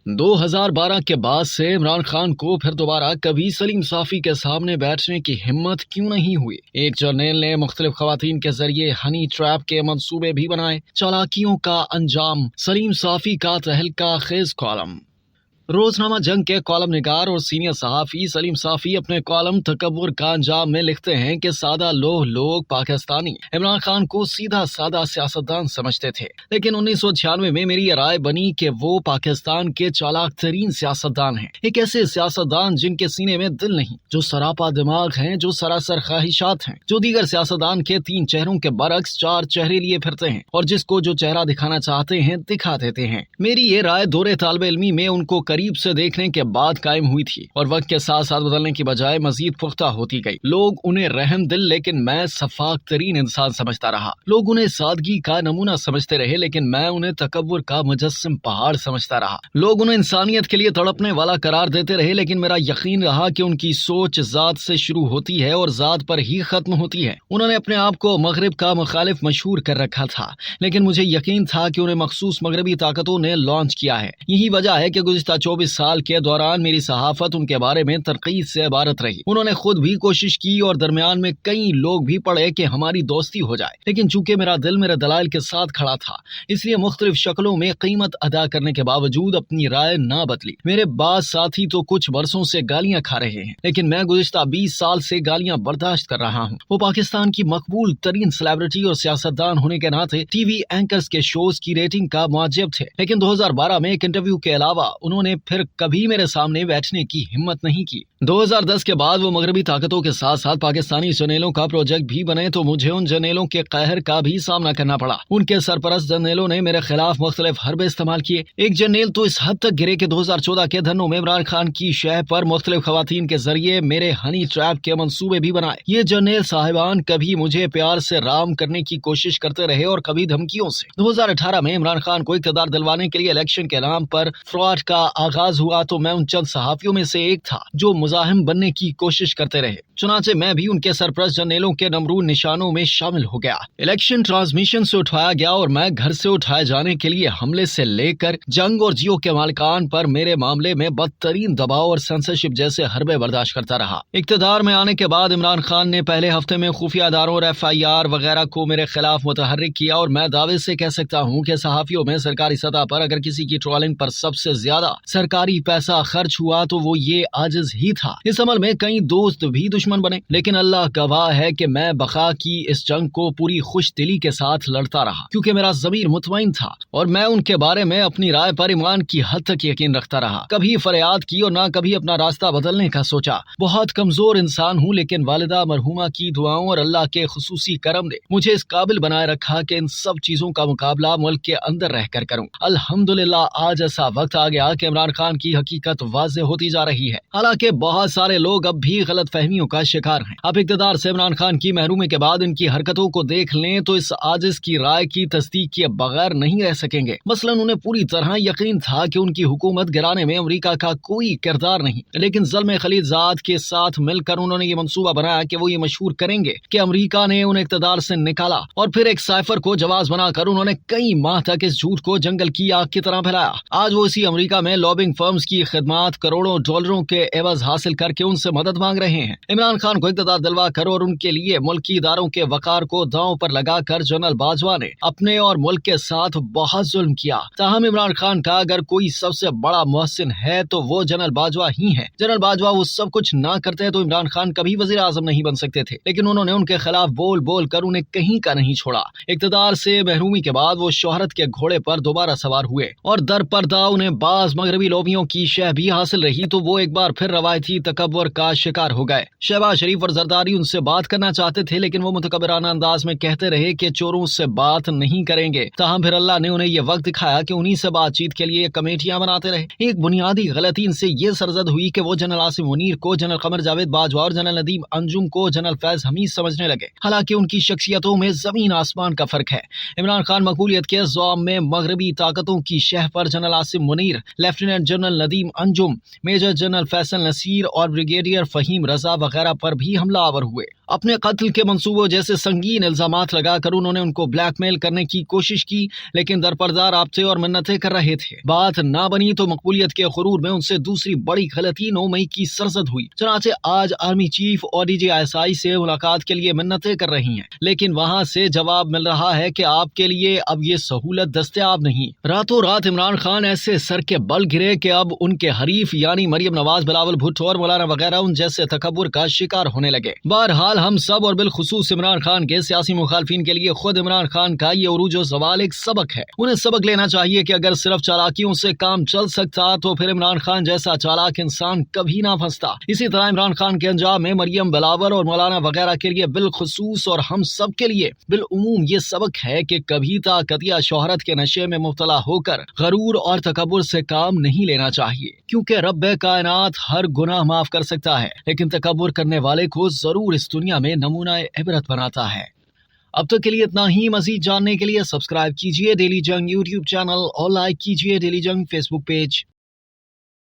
2012 کے بعد سے عمران خان کو پھر دوبارہ کبھی سلیم صافی کے سامنے بیٹھنے کی ہمت کیوں نہیں ہوئی؟ ایک جرنیل نے مختلف خواتین کے ذریعے ہنی ٹریپ کے منصوبے بھی بنائے، چالاکیوں کا انجام، سلیم صافی کا تہلکہ خیز کالم۔ روزنامہ جنگ کے کالم نگار اور سینئر صحافی سلیم صافی اپنے کالم تکبر کا انجام میں لکھتے ہیں کہ سادہ لوگ پاکستانی عمران خان کو سیدھا سادہ سیاستدان سمجھتے تھے، لیکن 1996 میں میری یہ رائے بنی کہ وہ پاکستان کے چالاک ترین سیاستدان ہیں، ایک ایسے سیاستدان جن کے سینے میں دل نہیں، جو سراپا دماغ ہیں، جو سراسر خواہشات ہیں، جو دیگر سیاستدان کے 3 چہروں کے برعکس 4 چہرے لیے پھرتے ہیں اور جس کو جو چہرہ دکھانا چاہتے ہیں دکھا دیتے ہیں۔ میری یہ رائے دورے طالب علمی میں ان کو قریب سے دیکھنے کے بعد قائم ہوئی تھی اور وقت کے ساتھ ساتھ بدلنے کی بجائے مزید پختہ ہوتی گئی۔ لوگ انہیں رحم دل لیکن میں شفاق ترین انسان سمجھتا رہا، لوگ انہیں سادگی کا نمونہ سمجھتے رہے لیکن میں انہیں تکبر کا مجسم پہاڑ سمجھتا رہا، لوگ انہیں انسانیت کے لیے تڑپنے والا قرار دیتے رہے لیکن میرا یقین رہا کہ ان کی سوچ ذات سے شروع ہوتی ہے اور ذات پر ہی ختم ہوتی ہے۔ انہوں نے اپنے آپ کو مغرب کا مخالف مشہور کر رکھا تھا لیکن مجھے یقین تھا کہ انہیں مخصوص مغربی طاقتوں نے لانچ کیا ہے۔ یہی وجہ ہے کہ گزشتہ 24 سال کے دوران میری صحافت ان کے بارے میں تنقید سے عبارت رہی۔ انہوں نے خود بھی کوشش کی اور درمیان میں کئی لوگ بھی پڑے کہ ہماری دوستی ہو جائے، لیکن چونکہ میرا دل میرے دلائل کے ساتھ کھڑا تھا اس لیے مختلف شکلوں میں قیمت ادا کرنے کے باوجود اپنی رائے نہ بدلی۔ میرے بعض ساتھی تو کچھ برسوں سے گالیاں کھا رہے ہیں لیکن میں گزشتہ 20 سال سے گالیاں برداشت کر رہا ہوں۔ وہ پاکستان کی مقبول ترین سیلیبریٹی اور سیاستدان ہونے کے ناطے ٹی وی اینکرز کے شوز کی ریٹنگ کا معجب تھے، لیکن 2012 میں ایک انٹرویو کے علاوہ انہوں نے پھر کبھی میرے سامنے بیٹھنے کی ہمت نہیں کی۔ 2010 کے بعد وہ مغربی طاقتوں کے ساتھ ساتھ پاکستانی جرنیلوں کا پروجیکٹ بھی بنے تو مجھے ان جرنیلوں کے قہر کا بھی سامنا کرنا پڑا۔ ان کے سرپرست جرنیلوں نے میرے خلاف مختلف حربے استعمال کیے۔ ایک جرنیل تو اس حد تک گرے کہ 2014 کے دھرنوں میں عمران خان کی شہ پر مختلف خواتین کے ذریعے میرے ہنی ٹریپ کے منصوبے بھی بنائے۔ یہ جرنیل صاحبان کبھی مجھے پیار سے رام کرنے کی کوشش کرتے رہے اور کبھی دھمکیوں سے۔ 2018 میں عمران خان کو اقتدار دلوانے کے لیے الیکشن کے نام پر فراڈ کا آغاز ہوا تو میں ان چند صحافیوں میں سے ایک تھا جو مزاحم بننے کی کوشش کرتے رہے، چنانچہ میں بھی ان کے سرپرست جرنیلوں کے نمرود نشانوں میں شامل ہو گیا۔ الیکشن ٹرانسمیشن سے اٹھایا گیا اور میں گھر سے اٹھائے جانے کے لیے حملے سے لے کر جنگ اور جیو کے مالکان پر میرے معاملے میں بدترین دباؤ اور سینسرشپ جیسے حربے برداشت کرتا رہا۔ اقتدار میں آنے کے بعد عمران خان نے پہلے ہفتے میں خفیہ اداروں اور FIR وغیرہ کو میرے خلاف متحرک کیا اور میں دعوے سے کہہ سکتا ہوں کہ صحافیوں میں سرکاری سطح پر اگر کسی کی ٹرولنگ پر سب سے زیادہ سرکاری پیسہ خرچ ہوا تو وہ یہ عاجز ہی تھا۔ اس عمل میں کئی دوست بھی دشمن بنے لیکن اللہ گواہ ہے کہ میں بقا کی اس جنگ کو پوری خوش دلی کے ساتھ لڑتا رہا کیونکہ میرا ضمیر مطمئن تھا اور میں ان کے بارے میں اپنی رائے پر ایمان کی حد تک یقین رکھتا رہا۔ کبھی فریاد کی اور نہ کبھی اپنا راستہ بدلنے کا سوچا۔ بہت کمزور انسان ہوں لیکن والدہ مرحومہ کی دعاؤں اور اللہ کے خصوصی کرم نے مجھے اس قابل بنائے رکھا کہ ان سب چیزوں کا مقابلہ ملک کے اندر رہ کر کروں۔ الحمدللہ آج ایسا وقت آ گیا کہ عمران خان کی حقیقت واضح ہوتی جا رہی ہے، حالانکہ بہت سارے لوگ اب بھی غلط فہمیوں کا شکار ہیں۔ اب اقتدار سے عمران خان کی محرومی کے بعد ان کی حرکتوں کو دیکھ لیں تو اس عاجز کی رائے کی تصدیق کیے بغیر نہیں رہ سکیں گے۔ مثلاً انہیں پوری طرح یقین تھا کہ ان کی حکومت گرانے میں امریکہ کا کوئی کردار نہیں، لیکن ظلم خلیج ذات کے ساتھ مل کر انہوں نے یہ منصوبہ بنایا کہ وہ یہ مشہور کریں گے کہ امریکہ نے انہیں اقتدار سے نکالا اور پھر ایک سائفر کو جواز بنا کر انہوں نے کئی ماہ تک اس جھوٹ کو جنگل کی آگ کی طرح پھیلایا۔ آج وہ اسی امریکہ میں لابنگ فرمز کی خدمات کروڑوں ڈالروں کے عوض حاصل کر کے ان سے مدد مانگ رہے ہیں۔ عمران خان کو اقتدار دلوا کر اور ان کے لیے ملکی اداروں کے وقار کو داؤں پر لگا کر جنرل باجوہ نے اپنے اور ملک کے ساتھ بہت ظلم کیا۔ تاہم عمران خان کا اگر کوئی سب سے بڑا محسن ہے تو وہ جنرل باجوہ ہی ہے۔ جنرل باجوہ وہ سب کچھ نہ کرتے تو عمران خان کبھی وزیر اعظم نہیں بن سکتے تھے، لیکن انہوں نے ان کے خلاف بول بول کر انہیں کہیں کا نہیں چھوڑا۔ اقتدار سے محرومی کے بعد وہ شہرت کے گھوڑے پر دوبارہ سوار ہوئے اور در پردہ انہیں بعض مغربی لوبیوں کی شہ بھی حاصل رہی تو وہ ایک بار پھر روایتی تکبر کا شکار ہو گئے۔ شہباز شریف اور زرداری ان سے بات کرنا چاہتے تھے لیکن وہ متکبرانہ انداز میں کہتے رہے کہ چوروں سے بات نہیں کریں گے۔ تاہم پھر اللہ نے انہیں یہ وقت دکھایا کہ انہی سے بات چیت کے لیے کمیٹیاں بناتے رہے۔ ایک بنیادی غلطی ان سے یہ سرزد ہوئی کہ وہ جنرل عاصم منیر کو جنرل قمر جاوید باجوہ اور جنرل ندیم انجم کو جنرل فیض حمید سمجھنے لگے، حالانکہ ان کی شخصیتوں میں زمین آسمان کا فرق ہے۔ عمران خان مقبولیت کے زوام میں مغربی طاقتوں کی شہ پر general Asim Munir, lieutenant general Nadeem Anjum, major general Faisal Naseer اور بریگیڈیئر فہیم رضا وغیرہ پر بھی حملہ آور ہوئے۔ اپنے قتل کے منصوبوں جیسے سنگین الزامات لگا کر انہوں نے ان کو بلیک میل کرنے کی کوشش کی، لیکن درپردار رابطے اور منتیں کر رہے تھے۔ بات نہ بنی تو مقبولیت کے غرور میں ان سے دوسری بڑی غلطی 9 مئی کی سرزد ہوئی۔ چنانچہ آج آرمی چیف اور DGSI سے ملاقات کے لیے منتیں کر رہی ہیں، لیکن وہاں سے جواب مل رہا ہے کہ آپ کے لیے اب یہ سہولت دستیاب نہیں۔ راتوں رات عمران خان ایسے سر کے بل گرے کہ اب ان کے حریف یعنی مریم نواز، بلاول بھٹو اور مولانا وغیرہ ان جیسے تکبر کا شکار ہونے لگے۔ بہرحال ہم سب اور بالخصوص عمران خان کے سیاسی مخالفین کے لیے خود عمران خان کا یہ عروج و زوال ایک سبق ہے۔ انہیں سبق لینا چاہیے کہ اگر صرف چالاکیوں سے کام چل سکتا تو پھر عمران خان جیسا چالاک انسان کبھی نہ پھنستا۔ اسی طرح عمران خان کے انجام میں مریم، بلاول اور مولانا وغیرہ کے لیے بالخصوص اور ہم سب کے لیے بالعموم یہ سبق ہے کہ کبھی طاقت یا شہرت کے نشے میں مبتلا ہو کر غرور اور تکبر سے کام نہیں لینا چاہیے، کیونکہ رب کائنات ہر گناہ معاف کر سکتا ہے، لیکن تکبر کرنے والے کو ضرور اس دنیا میں نمونہ عبرت بناتا ہے۔ اب تک کے لیے اتنا ہی۔ مزید جاننے کے لیے سبسکرائب کیجیے ڈیلی جنگ یوٹیوب چینل اور لائک کیجیے ڈیلی جنگ فیس بک پیج۔